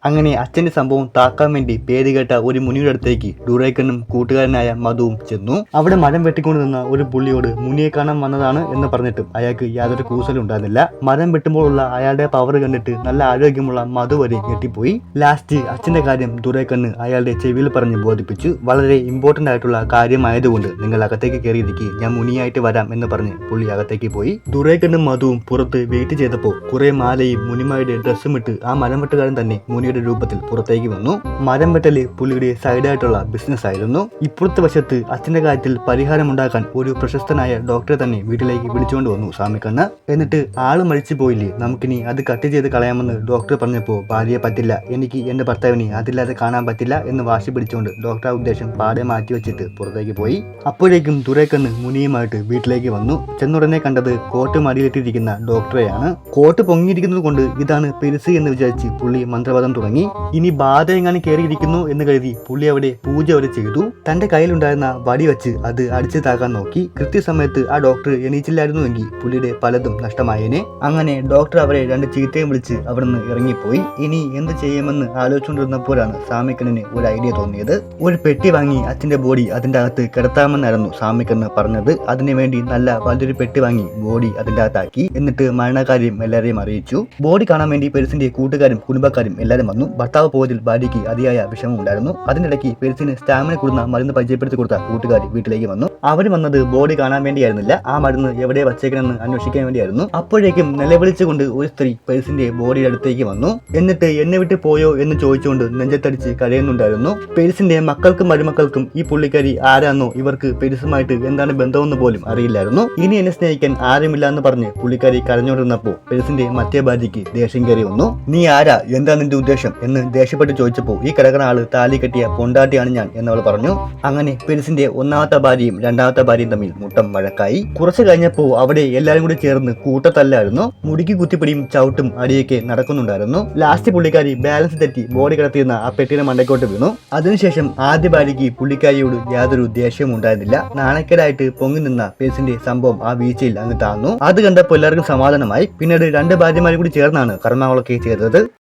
അങ്ങനെ അച്ഛന്റെ സംഭവം താക്കാൻ വേണ്ടി പേര് കേട്ട ഒരു മുനിയുടെ അടുത്തേക്ക് ഡുറൈക്കണ്ണും കൂട്ടുകാരനായ മധുവും ചെന്നു. അവിടെ മരം വെട്ടിക്കൊണ്ട് നിന്ന ഒരു പുള്ളിയോട് മുനിയെ കാണാൻ വന്നതാണ് എന്ന് പറഞ്ഞിട്ടും അയാൾക്ക് യാതൊരു കൂസലും ഉണ്ടായിരുന്നില്ല. മരം വെട്ടുമ്പോഴുള്ള അയാളുടെ പവർ കണ്ടിട്ട് നല്ല ആരോഗ്യമുള്ള മധു വരെ ഞെട്ടിപ്പോയി. ലാസ്റ്റ് അച്ഛന്റെ കാര്യം ഡുറൈക്കണ്ണ് അയാളുടെ ചെവിയിൽ പറഞ്ഞ് ബോധിപ്പിച്ചു. വളരെ ഇമ്പോർട്ടന്റ് ആയിട്ടുള്ള കാര്യമായതുകൊണ്ട് നിങ്ങൾ അകത്തേക്ക് കയറിയിരിക്കും, ഞാൻ മുനിയായിട്ട് വരാം എന്ന് പറഞ്ഞ് പുള്ളി അകത്തേക്ക് പോയി. ഡുറൈക്കണ്ണും മധുവും പുറത്ത് വെയിറ്റ് ചെയ്തപ്പോൾ കുറെ മാലയും മുനിമാരുടെ ഡ്രസ്സും ഇട്ട് ആ മരം വെട്ടുകാരൻ തന്നെ മുനിയുടെ രൂപത്തിൽ പുറത്തേക്ക് വന്നു. മരം വെട്ടല് പുള്ളിയുടെ സൈഡായിട്ടുള്ള ബിസിനസ് ആയിരുന്നു. ഇപ്പോഴത്തെ വശത്ത് അച്ഛന്റെ കാര്യത്തിൽ പരിഹാരമുണ്ടാക്കാൻ ഒരു പ്രശസ്തനായ ഡോക്ടറെ തന്നെ വീട്ടിലേക്ക് വിളിച്ചുകൊണ്ട് വന്നു സാമിക്കണ്ണ. എന്നിട്ട് ആള് മരിച്ചു പോയില്ലേ, നമുക്കിനി അത് കട്ട് ചെയ്ത് കളയാമെന്ന് ഡോക്ടർ പറഞ്ഞപ്പോൾ ഭാര്യയെ പറ്റില്ല, എനിക്ക് എന്റെ ഭർത്താവിനെ അതില്ലാതെ കാണാൻ പറ്റില്ല എന്ന് വാശി പിടിച്ചുകൊണ്ട് ഡോക്ടർ ഉദ്ദേശം പാടെ മാറ്റി വെച്ചിട്ട് പുറത്തേക്ക് പോയി. അപ്പോഴേക്കും ദുരൈക്കണ്ണ് മുനിയുമായിട്ട് വീട്ടിലേക്ക് വന്നു. ചെന്നുടനെ കണ്ടത് കോട്ട് മടിയിലിട്ടിരിക്കുന്ന ഡോക്ടറെയാണ്. കോട്ട് പൊങ്ങിയിരിക്കുന്നത് കൊണ്ട് ഇതാണ് പെരുസ് എന്ന് വിചാരിച്ച് പുള്ളി മന്ത്രവാദം തുടങ്ങി. ഇനി ബാധ എങ്ങാനും കയറിയിരിക്കുന്നു എന്ന് കരുതി പുള്ളി അവിടെ പൂജ വരെ ചെയ്തു. തന്റെ കയ്യിലുണ്ടായിരുന്ന വടി വെച്ച് അത് അടിച്ചു താക്കാൻ നോക്കി. കൃത്യസമയത്ത് ആ ഡോക്ടർ എണീച്ചില്ലായിരുന്നുവെങ്കിൽ പുള്ളിയുടെ പലതും നഷ്ടമായേനെ. അങ്ങനെ ഡോക്ടർ അവരെ രണ്ട് ചീത്തയും വിളിച്ച് അവിടുന്ന് ഇറങ്ങിപ്പോയി. ഇനി എന്ത് ചെയ്യുമെന്ന് ആലോചിച്ചുകൊണ്ടിരുന്നപ്പോഴാണ് സാമിക്കണ്ണിന് ഒരു ഐഡിയ തോന്നിയത്. ഒരു പെട്ടി വാങ്ങി അച്ഛന്റെ ബോഡി അതിന്റെ അകത്ത് കിടത്താമെന്നായിരുന്നു സാമിക്കണ്ണ് പറഞ്ഞത്. അതിനുവേണ്ടി നല്ല വലിയൊരു പെട്ടി വാങ്ങി ബോഡി അതിന്റെ അകത്താക്കി. എന്നിട്ട് മരണകാര്യം എല്ലാവരെയും അറിയിച്ചു. ബോഡി കാണാൻ വേണ്ടി പെരുസിന്റെ കൂട്ടുകാരും കുടുംബക്കാരും എല്ലാവരും വന്നു. ഭർത്താവ് പോയതിൽ ഭാര്യയ്ക്ക് അതിയായ വിഷമം ഉണ്ടായിരുന്നു. അതിനിടയ്ക്ക് പെരുസിന് സ്റ്റാമിന കൂടുന്ന മരുന്ന് പരിചയപ്പെടുത്തി കൊടുത്ത കൂട്ടുകാർ വീട്ടിലേക്ക് വന്നു. അവർ വന്നത് ബോഡി കാണാൻ വേണ്ടിയായിരുന്നില്ല, ആ മരുന്ന് എവിടെ വച്ചേക്കണമെന്ന് അന്വേഷിക്കാൻ വേണ്ടിയായിരുന്നു. അപ്പോഴേക്കും നിലവിളിച്ചുകൊണ്ട് ഒരു സ്ത്രീ പെരുസിന്റെ ബോഡിയുടെ അടുത്തേക്ക് വന്നു. എന്നിട്ട് എന്നെ വിട്ട് പോയോ എന്ന് ചോദിച്ചുകൊണ്ട് നെഞ്ചത്തടിച്ച് കരയുന്നുണ്ടായിരുന്നു. പെരുസിന്റെ മക്കൾക്കും മരുമക്കൾക്കും ഈ പുള്ളിക്കാരി ആരാന്നോ ഇവർക്ക് പെരുസുമായിട്ട് എന്താണ് ബന്ധമെന്ന് പോലും അറിയില്ലായിരുന്നു. ഇനി എന്നെ സ്നേഹിക്കാൻ ആരുമില്ല എന്ന് പറഞ്ഞ് പുള്ളിക്കാരി കരഞ്ഞുകൊണ്ടിരുന്നപ്പോ പെരുസിന്റെ മറ്റേ ഭാര്യയ്ക്ക് ദേഷ്യം കയറി വന്നു. നീ ആരാ, എന്താ നിന്റെ ഉദ്ദേശം എന്ന് ദേഷ്യപ്പെട്ട് ചോദിച്ചപ്പോൾ ഈ കിടക്കുന്ന ആള് താലി കെട്ടിയ പൊണ്ടാട്ടിയാണ് ഞാൻ എന്നവൾ പറഞ്ഞു. അങ്ങനെ പെരുസിന്റെ ഒന്നാമത്തെ ഭാര്യയും രണ്ടാമത്തെ ഭാര്യയും തമ്മിൽ മുട്ടം വഴക്കായി. കുറച്ചു കഴിഞ്ഞപ്പോൾ അവിടെ എല്ലാവരും കൂടി ചേർന്ന് കൂട്ടത്തല്ലായിരുന്നു. മുടിക്ക് കുത്തിപ്പിടിയും ചവിട്ടും അടിയൊക്കെ നടക്കുന്നുണ്ടായിരുന്നു. ലാസ്റ്റ് പുള്ളിക്കാരി ബാലൻസ് തെറ്റി ബോഡി കിടത്തിയിരുന്ന ആ പെട്ടിയുടെ മണ്ടയ്ക്കോട്ട് വീണു. അതിനുശേഷം ആദ്യ ഭാര്യയ്ക്ക് പുള്ളിക്കാരിയോട് യാതൊരു ദേഷ്യവും ഉണ്ടായിരുന്നില്ല. നാണക്കേടായിട്ട് പൊങ്ങി നിന്ന പെരുസിന്റെ സംഭവം ആ വീഴ്ചയിൽ അങ്ങ് താന്നു. അത് കണ്ടപ്പോൾ എല്ലാവർക്കും സമാധാനമായി. പിന്നീട് രണ്ട് ഭാര്യമാരും കൂടി ചേർന്നാണ് കർമ്മങ്ങളൊക്കെ ചെയ്തത്.